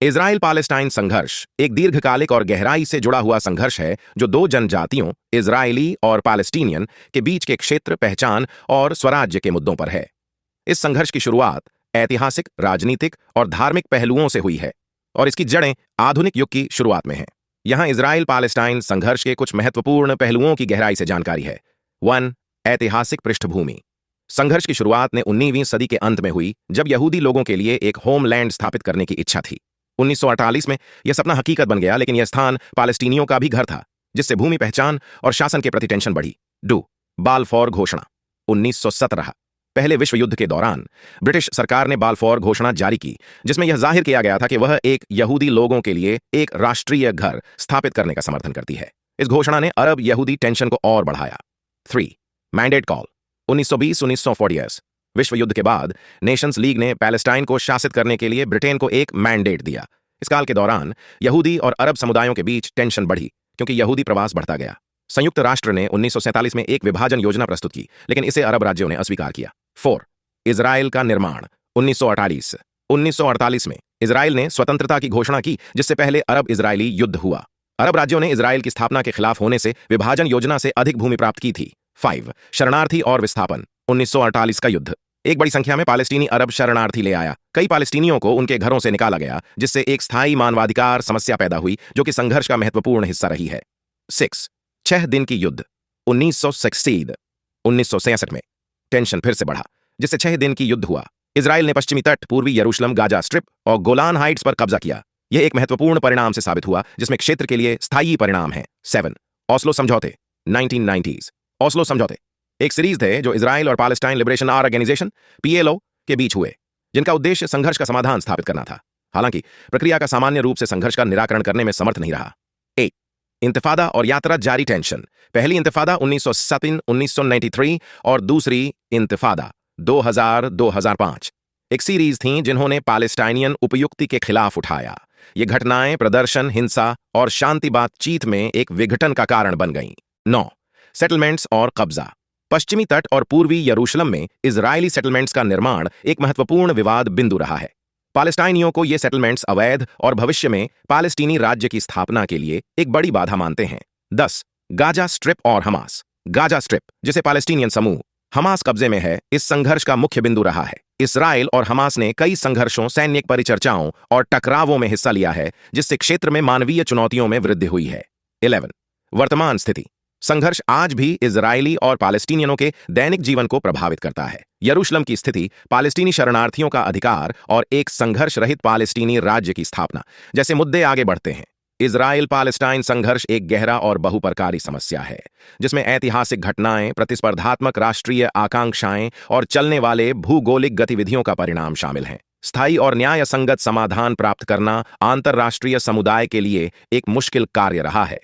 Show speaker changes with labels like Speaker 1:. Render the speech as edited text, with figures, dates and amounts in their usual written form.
Speaker 1: Israel Palestine संघर्ष एक दीर्घकालिक और गहराई से जुड़ा हुआ संघर्ष है जो दो जनजातियों इजरायली और पैलेस्टीनियन के बीच के क्षेत्र, पहचान और स्वराज्य के मुद्दों पर है। इस संघर्ष की शुरुआत ऐतिहासिक, राजनीतिक और धार्मिक पहलुओं से हुई है और इसकी जड़ें आधुनिक युग की शुरुआत में हैं। यहां इजराइल पालेस्टाइन संघर्ष के कुछ महत्वपूर्ण पहलुओं की गहराई से जानकारी है। 1. ऐतिहासिक पृष्ठभूमि। संघर्ष की शुरुआत ने 19वीं सदी के अंत में हुई, जब यहूदी लोगों के लिए एक होमलैंड स्थापित करने की इच्छा थी। 1948 में यह सपना हकीकत बन गया, लेकिन यह स्थान पालेस्टीनियों का भी घर था, जिससे भूमि, पहचान और शासन के प्रति टेंशन बढ़ी। 2. बाल्फोर घोषणा। 1917 पहले विश्व युद्ध के दौरान ब्रिटिश सरकार ने बाल्फोर घोषणा जारी की, जिसमें यह जाहिर किया गया था कि वह एक यहूदी लोगों के लिए एक राष्ट्रीय घर स्थापित करने का समर्थन करती है। इस घोषणा ने अरब यहूदी टेंशन को और बढ़ाया। 3. Mandate call. 1920-1940 विश्व युद्ध के बाद नेशंस लीग ने पैलेस्टाइन को शासित करने के लिए ब्रिटेन को एक मैंडेट दिया। इस काल के दौरान यहूदी और अरब समुदायों के बीच टेंशन बढ़ी, क्योंकि यहूदी प्रवास बढ़ता गया। संयुक्त राष्ट्र ने 1947 में एक विभाजन योजना प्रस्तुत की, लेकिन इसे अरब राज्यों ने अस्वीकार किया। 4. इजराइल का निर्माण। 1948 में इजराइल ने स्वतंत्रता की घोषणा की, जिससे पहले अरब इजरायली युद्ध हुआ। अरब राज्यों ने इजराइल की स्थापना के खिलाफ होने से विभाजन योजना से अधिक भूमि प्राप्त की थी। 5. शरणार्थी और विस्थापन। 1948 का युद्ध एक बड़ी संख्या में पालेस्टीनी अरब शरणार्थी ले आया। कई पालेस्टीनियों को उनके घरों से निकाला गया, जिससे एक स्थायी मानवाधिकार समस्या पैदा हुई, जो कि संघर्ष का महत्वपूर्ण हिस्सा रही है। 6. 6 दिन की युद्ध। 1966 में टेंशन फिर से बढ़ा, जिससे 6 दिन की युद्ध हुआ। इजराइल ने पश्चिमी तट, पूर्वी यरूशलेम, गाजा स्ट्रिप और गोलान हाइट्स पर कब्जा किया। यह एक महत्वपूर्ण परिणाम से साबित हुआ, जिसमें क्षेत्र के लिए स्थायी परिणाम है। 7. ओस्लो समझौते। 1990s ओस्लो समझौते एक सीरीज थे जो इजराइल और पैलेस्टाइन लिबरेशन ऑर्गेनाइजेशन PLO के बीच हुए, जिनका उद्देश्य संघर्ष का समाधान स्थापित करना था। हालांकि प्रक्रिया का सामान्य रूप से संघर्ष का निराकरण करने में समर्थ नहीं रहा। 8. इंतफादा और यात्रा जारी टेंशन। पहली इंतफादा 1993 और दूसरी इंतफादा 2000-2005 एक सीरीज थी जिन्होंने पैलेस्टाइनियन उपयुक्ति के खिलाफ उठाया। ये घटनाएं प्रदर्शन, हिंसा और शांति बातचीत में एक विघटन का कारण बन गईं। 9. सेटलमेंट्स और कब्जा। पश्चिमी तट और पूर्वी यरूशलेम में इजरायली सेटलमेंट्स का निर्माण एक महत्वपूर्ण विवाद बिंदु रहा है। पैलेस्टाइनियों को ये सेटलमेंट्स अवैध और भविष्य में पैलेस्टीनी राज्य की स्थापना के लिए एक बड़ी बाधा मानते हैं। 10. गाजा स्ट्रिप और हमास। गाजा स्ट्रिप, जिसे पैलेस्टीनियन समूह हमास कब्जे में है, इस संघर्ष का मुख्य बिंदु रहा है। इसराइल और हमास ने कई संघर्षों, सैन्य परिचर्चाओं और टकरावों में हिस्सा लिया है, जिससे क्षेत्र में मानवीय चुनौतियों में वृद्धि हुई है। 11. वर्तमान स्थिति। संघर्ष आज भी इजरायली और पैलेस्टीनियनों के दैनिक जीवन को प्रभावित करता है। यरूशलेम की स्थिति, पैलेस्टीनी शरणार्थियों का अधिकार और एक संघर्ष रहित पैलेस्टीनी राज्य की स्थापना जैसे मुद्दे आगे बढ़ते हैं। इजराइल पैलेस्टाइन संघर्ष एक गहरा और बहुप्रकारी समस्या है, जिसमें ऐतिहासिक घटनाएं, प्रतिस्पर्धात्मक राष्ट्रीय आकांक्षाएं और चलने वाले भूगोलिक गतिविधियों का परिणाम शामिल हैं। स्थायी और न्याय संगत समाधान प्राप्त करना अंतर्राष्ट्रीय समुदाय के लिए एक मुश्किल कार्य रहा है।